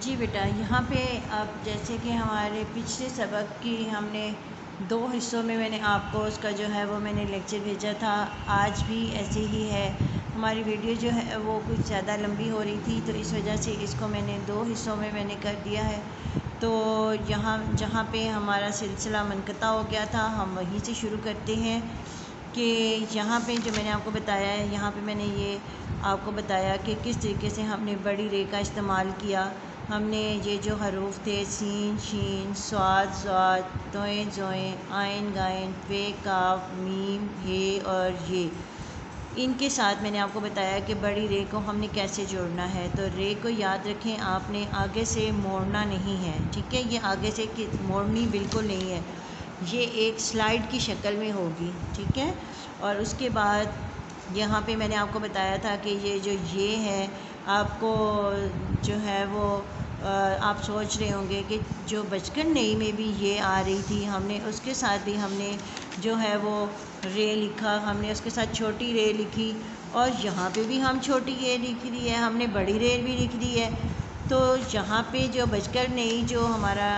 جی بیٹا، یہاں پہ اب جیسے کہ ہمارے پچھلے سبق کی ہم نے 2 حصوں میں نے آپ کو اس کا جو ہے وہ میں نے لیکچر بھیجا تھا۔ آج بھی ایسے ہی ہے، ہماری ویڈیو جو ہے وہ کچھ زیادہ لمبی ہو رہی تھی، تو اس وجہ سے اس کو میں نے 2 حصوں میں نے کر دیا ہے۔ تو یہاں جہاں پہ ہمارا سلسلہ منقطع ہو گیا تھا، ہم وہیں سے شروع کرتے ہیں کہ یہاں پہ جو میں نے آپ کو بتایا ہے، یہاں پہ میں نے یہ آپ کو بتایا کہ کس طریقے سے ہم نے بڑی رے کا استعمال کیا۔ ہم نے یہ جو حروف تھے سین، شین، صاد، ضاد، توئیں، زوئیں، عین، غین، پے، کاف، میم، ہے اور یہ، ان کے ساتھ میں نے آپ کو بتایا کہ بڑی رے کو ہم نے کیسے جوڑنا ہے۔ تو رے کو یاد رکھیں، آپ نے آگے سے موڑنا نہیں ہے، ٹھیک ہے؟ یہ آگے سے موڑنی بالکل نہیں ہے، یہ ایک سلائیڈ کی شکل میں ہوگی، ٹھیک ہے؟ اور اس کے بعد یہاں پہ میں نے آپ کو بتایا تھا کہ یہ جو یہ ہے، آپ کو جو ہے وہ آپ سوچ رہے ہوں گے کہ جو بچپن نئی میں بھی یہ آ رہی تھی، ہم نے اس کے ساتھ بھی ہم نے جو ہے وہ رے لکھا، ہم نے اس کے ساتھ چھوٹی رے لکھی، اور یہاں پہ بھی ہم چھوٹی رے لکھ دی ہے، ہم نے بڑی رے بھی لکھ دی ہے۔ تو یہاں پہ جو بچ کر نئی جو ہمارا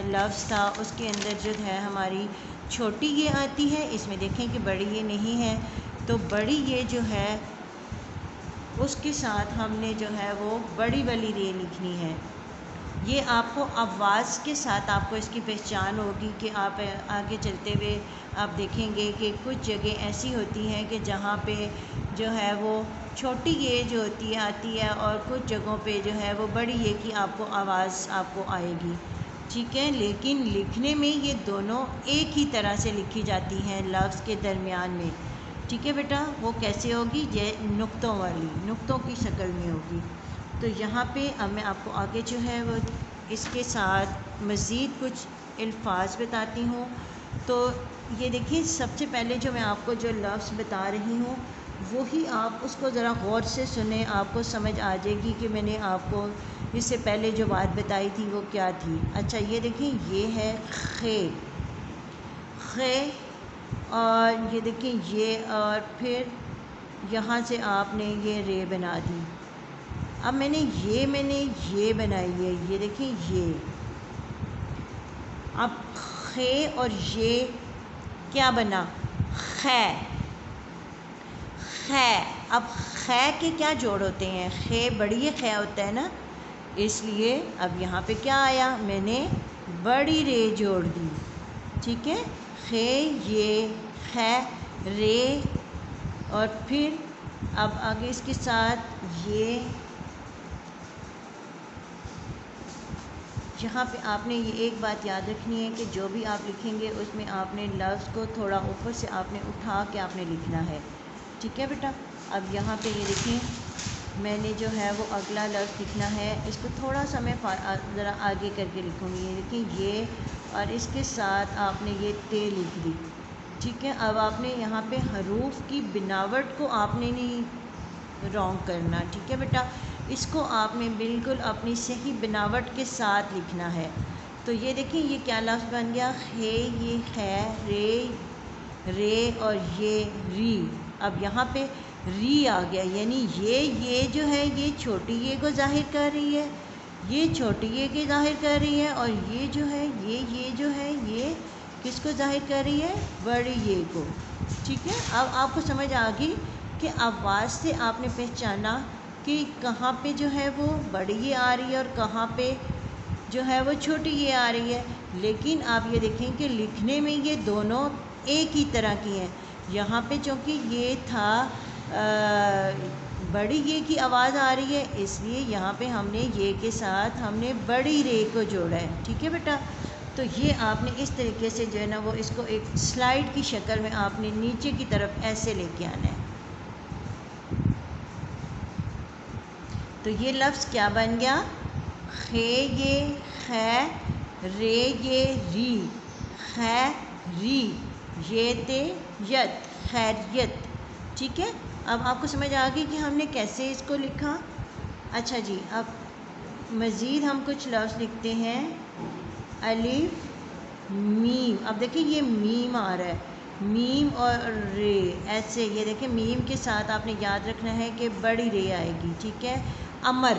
لفظ تھا، اس کے اندر جو ہے ہماری چھوٹی یہ آتی ہے، اس میں دیکھیں کہ بڑی یہ نہیں ہے، تو بڑی یہ جو ہے اس کے ساتھ ہم نے جو ہے وہ بڑی والی رے لکھنی ہے۔ یہ آپ کو آواز کے ساتھ آپ کو اس کی پہچان ہوگی کہ آپ آگے چلتے ہوئے آپ دیکھیں گے کہ کچھ جگہ ایسی ہوتی ہیں کہ جہاں پہ جو ہے وہ چھوٹی یہ جو ہوتی ہے آتی ہے، اور کچھ جگہوں پہ جو ہے وہ بڑی یہ کی آپ کو آواز آپ کو آئے گی، ٹھیک ہے؟ لیکن لکھنے میں یہ دونوں ایک ہی طرح سے لکھی جاتی ہیں لفظ کے درمیان میں، ٹھیک ہے بیٹا؟ وہ کیسے ہوگی؟ یہ نقطوں والی، نقطوں کی شکل میں ہوگی۔ تو یہاں پہ اب میں آپ کو آگے جو ہے وہ اس کے ساتھ مزید کچھ الفاظ بتاتی ہوں۔ تو یہ دیکھیں، سب سے پہلے جو میں آپ کو جو لفظ بتا رہی ہوں، وہی آپ اس کو ذرا غور سے سنیں، آپ کو سمجھ آ جائے گی کہ میں نے آپ کو اس سے پہلے جو بات بتائی تھی وہ کیا تھی۔ اچھا، یہ دیکھیں، یہ ہے خے، خے، اور یہ دیکھیں یہ، اور پھر یہاں سے آپ نے یہ رے بنا دی۔ اب میں نے یہ بنائی ہے، یہ دیکھیں یہ، اب خے اور یہ کیا بنا؟ خے، خے۔ اب خے کے کیا جوڑ ہوتے ہیں؟ خے بڑی خے ہوتا ہے نا، اس لیے اب یہاں پہ کیا آیا؟ میں نے بڑی رے جوڑ دی، ٹھیک ہے؟ خے، یہ، خے، رے، اور پھر اب آگے اس کے ساتھ یہ، یہاں پہ آپ نے یہ ایک بات یاد رکھنی ہے کہ جو بھی آپ لکھیں گے اس میں آپ نے لفظ کو تھوڑا اوپر سے آپ نے اٹھا کے آپ نے لکھنا ہے، ٹھیک ہے بیٹا؟ اب یہاں پہ یہ دیکھیں، میں نے جو ہے وہ اگلا لفظ لکھنا ہے، اس کو تھوڑا سا میں ذرا آگے کر کے لکھوں گی۔ یہ دیکھیں یہ، اور اس کے ساتھ آپ نے یہ تے لکھ دی، ٹھیک ہے؟ اب آپ نے یہاں پہ حروف کی بناوٹ کو آپ نے نہیں رونگ کرنا، ٹھیک ہے بیٹا؟ اس کو آپ نے بالکل اپنی صحیح بناوٹ کے ساتھ لکھنا ہے۔ تو یہ دیکھیں، یہ کیا لفظ بن گیا؟ خے، یہ خے، رے، رے، اور یہ ری۔ اب یہاں پہ ری آ گیا، یعنی یہ جو ہے یہ چھوٹی یہ کو ظاہر کر رہی ہے، یہ چھوٹی یہ کے ظاہر کر رہی ہے، اور یہ جو ہے یہ جو ہے یہ کس کو ظاہر کر رہی ہے؟ بڑی یہ کو، ٹھیک ہے؟ اب آپ کو سمجھ آ گئی کہ آواز سے آپ نے پہچانا کہ کہاں پہ جو ہے وہ بڑی یہ آ رہی ہے اور کہاں پہ جو ہے وہ چھوٹی یہ آ رہی ہے۔ لیکن آپ یہ دیکھیں کہ لکھنے میں یہ دونوں ایک ہی طرح کی ہیں۔ یہاں پہ چونکہ یہ تھا بڑی یہ کی آواز آ رہی ہے، اس لیے یہاں پہ ہم نے یہ کے ساتھ ہم نے بڑی رے کو جوڑا ہے، ٹھیک ہے بیٹا؟ تو یہ آپ نے اس طریقے سے جو ہے نا وہ اس کو ایک سلائیڈ کی شکل میں آپ نے نیچے کی طرف ایسے لے کے آنا ہے۔ تو یہ لفظ کیا بن گیا؟ خے یہ خے، رے یہ ری، خے ری، یہ تے یت، خیریت، ٹھیک ہے؟ اب آپ کو سمجھ آ گئی کہ ہم نے کیسے اس کو لکھا؟ اچھا جی، اب مزید ہم کچھ لفظ لکھتے ہیں۔ الف، میم۔ اب دیکھیں یہ میم آ رہا ہے، میم اور رے، ایسے یہ دیکھیں میم کے ساتھ آپ نے یاد رکھنا ہے کہ بڑی رے آئے گی، ٹھیک ہے؟ امر،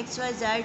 XYZ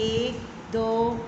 1 2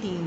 3,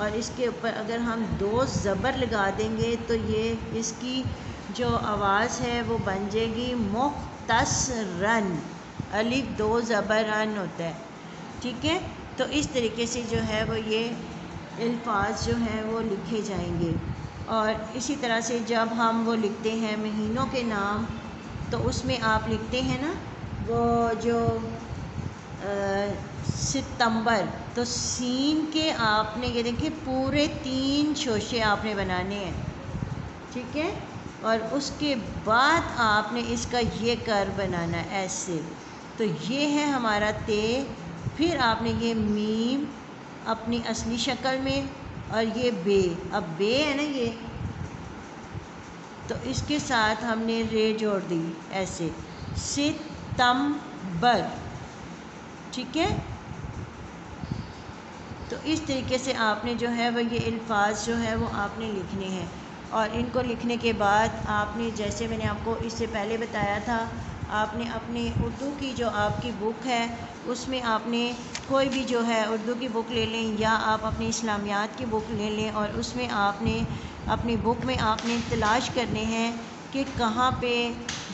اور اس کے اوپر اگر ہم 2 زبر لگا دیں گے تو یہ اس کی جو آواز ہے وہ بن جائے گی مختصرن، الف 2 زبر ان ہوتا ہے، ٹھیک ہے۔ تو اس طریقے سے جو ہے وہ یہ الفاظ جو ہیں وہ لکھے جائیں گے۔ اور اسی طرح سے جب ہم وہ لکھتے ہیں مہینوں کے نام، تو اس میں آپ لکھتے ہیں نا وہ جو ستمبر، تو سین کے آپ نے یہ دیکھیں پورے 3 شوشے آپ نے بنانے ہیں، ٹھیک ہے۔ اور اس کے بعد آپ نے اس کا یہ کر بنانا ہے ایسے، تو یہ ہے ہمارا تے۔ پھر آپ نے یہ میم اپنی اصلی شکل میں، اور یہ بے، اب بے ہے نا یہ، تو اس کے ساتھ ہم نے رے جوڑ دی ایسے، ستمبر، ٹھیک ہے۔ تو اس طریقے سے آپ نے جو ہے وہ یہ الفاظ جو ہے وہ آپ نے لکھنے ہیں۔ اور ان کو لکھنے کے بعد آپ نے، جیسے میں نے آپ کو اس سے پہلے بتایا تھا، آپ نے اپنی اردو کی جو آپ کی بک ہے اس میں آپ نے کوئی بھی جو ہے اردو کی بک لے لیں، یا آپ اپنی اسلامیات کی بک لے لیں، اور اس میں آپ نے اپنی بک میں آپ نے تلاش کرنے ہیں کہ کہاں پہ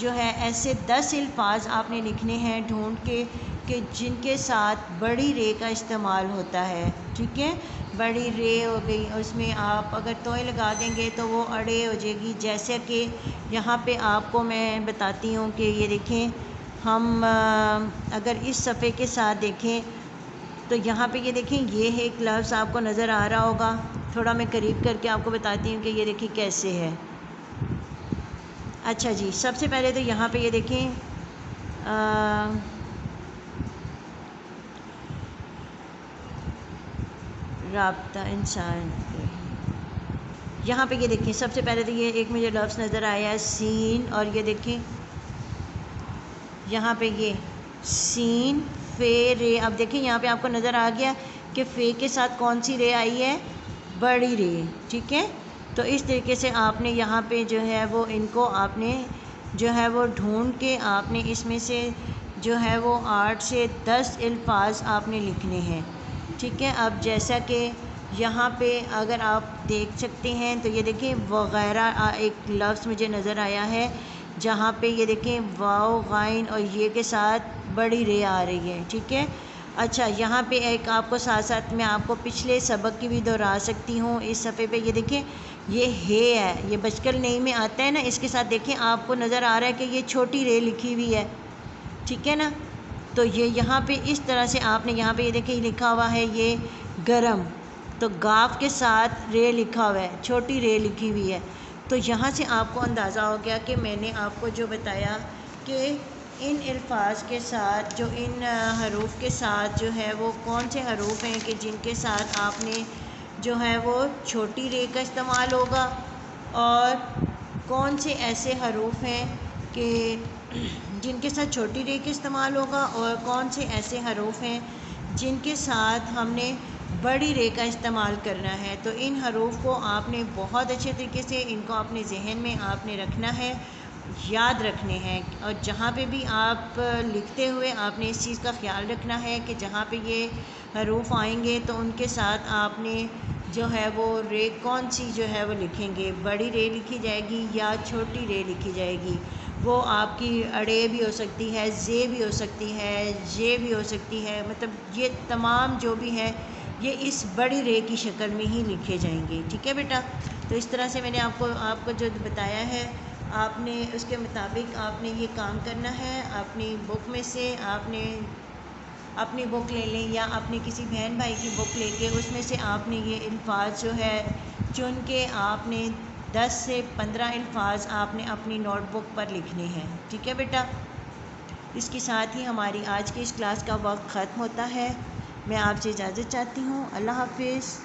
جو ہے ایسے 10 الفاظ آپ نے لکھنے ہیں ڈھونڈ کے، کہ جن کے ساتھ بڑی رے کا استعمال ہوتا ہے، ٹھیک ہے۔ بڑی رے ہو گئی، اس میں آپ اگر توئے لگا دیں گے تو وہ اڑے ہو جائے گی، جیسے کہ یہاں پہ آپ کو میں بتاتی ہوں کہ یہ دیکھیں، ہم اگر اس صفحے کے ساتھ دیکھیں تو یہاں پہ یہ دیکھیں، یہ ایک لفظ آپ کو نظر آ رہا ہوگا، تھوڑا میں قریب کر کے آپ کو بتاتی ہوں کہ یہ دیکھیں کیسے ہے۔ اچھا جی، سب سے پہلے تو یہاں پہ یہ دیکھیں رابطہ انسان، یہاں پہ یہ دیکھیں سب سے پہلے تو یہ ایک مجھے لفظ نظر آیا ہے سین، اور یہ دیکھیں یہاں پہ یہ سین فے رے، اب دیکھیں یہاں پہ آپ کو نظر آ گیا کہ فے کے ساتھ کون سی رے آئی ہے، بڑی رے، ٹھیک ہے۔ تو اس طریقے سے آپ نے یہاں پہ جو ہے وہ ان کو آپ نے جو ہے وہ ڈھونڈ کے آپ نے اس میں سے جو ہے وہ 8 سے 10 الفاظ آپ نے لکھنے ہیں، ٹھیک ہے۔ اب جیسا کہ یہاں پہ اگر آپ دیکھ سکتے ہیں تو یہ دیکھیں وغیرہ ایک لفظ مجھے نظر آیا ہے، جہاں پہ یہ دیکھیں واو غائن اور یہ کے ساتھ بڑی رے آ رہی ہے، ٹھیک ہے۔ اچھا، یہاں پہ ایک آپ کو ساتھ ساتھ میں آپ کو پچھلے سبق کی بھی دہرا سکتی ہوں، اس صفحے پہ یہ دیکھیں یہ ہے، یہ بچکل نہیں میں آتا ہے نا، اس کے ساتھ دیکھیں آپ کو نظر آ رہا ہے کہ یہ چھوٹی رے لکھی ہوئی ہے، ٹھیک ہے نا۔ تو یہ یہاں پہ اس طرح سے آپ نے یہاں پہ یہ دیکھیں لکھا ہوا ہے یہ گرم، تو گاف کے ساتھ رے لکھا ہوا ہے، چھوٹی رے لکھی ہوئی ہے۔ تو یہاں سے آپ کو اندازہ ہو گیا کہ میں نے آپ کو جو بتایا کہ ان الفاظ کے ساتھ، جو ان حروف کے ساتھ جو ہے وہ کون سے حروف ہیں کہ جن کے ساتھ آپ نے جو ہے وہ چھوٹی رے کا استعمال ہوگا، اور کون سے ایسے حروف ہیں کہ جن کے ساتھ چھوٹی رے کا استعمال ہوگا، اور کون سے ایسے حروف ہیں جن کے ساتھ ہم نے بڑی رے کا استعمال کرنا ہے۔ تو ان حروف کو آپ نے بہت اچھے طریقے سے ان کو اپنے ذہن میں آپ نے رکھنا ہے، یاد رکھنے ہیں، اور جہاں پہ بھی آپ لکھتے ہوئے آپ نے اس چیز کا خیال رکھنا ہے کہ جہاں پہ یہ حروف آئیں گے تو ان کے ساتھ آپ نے جو ہے وہ رے کون سی جو ہے وہ لکھیں گے، بڑی رے لکھی جائے گی یا چھوٹی رے لکھی جائے گی۔ وہ آپ کی اڑے بھی ہو سکتی ہے، زے بھی ہو سکتی ہے، جے بھی ہو سکتی ہے، مطلب یہ تمام جو بھی ہے یہ اس بڑی رے کی شکل میں ہی لکھے جائیں گے، ٹھیک ہے بیٹا۔ تو اس طرح سے میں نے آپ کو جو بتایا ہے، آپ نے اس کے مطابق آپ نے یہ کام کرنا ہے۔ اپنی بک میں سے آپ نے اپنی بک لے لیں، یا اپنے کسی بہن بھائی کی بک لے کے اس میں سے آپ نے یہ الفاظ جو ہے چن کے آپ نے 10 سے 15 الفاظ آپ نے اپنی نوٹ بک پر لکھنے ہیں، ٹھیک ہے بیٹا۔ اس کے ساتھ ہی ہماری آج کی اس کلاس کا وقت ختم ہوتا ہے۔ میں آپ سے اجازت چاہتی ہوں، اللہ حافظ۔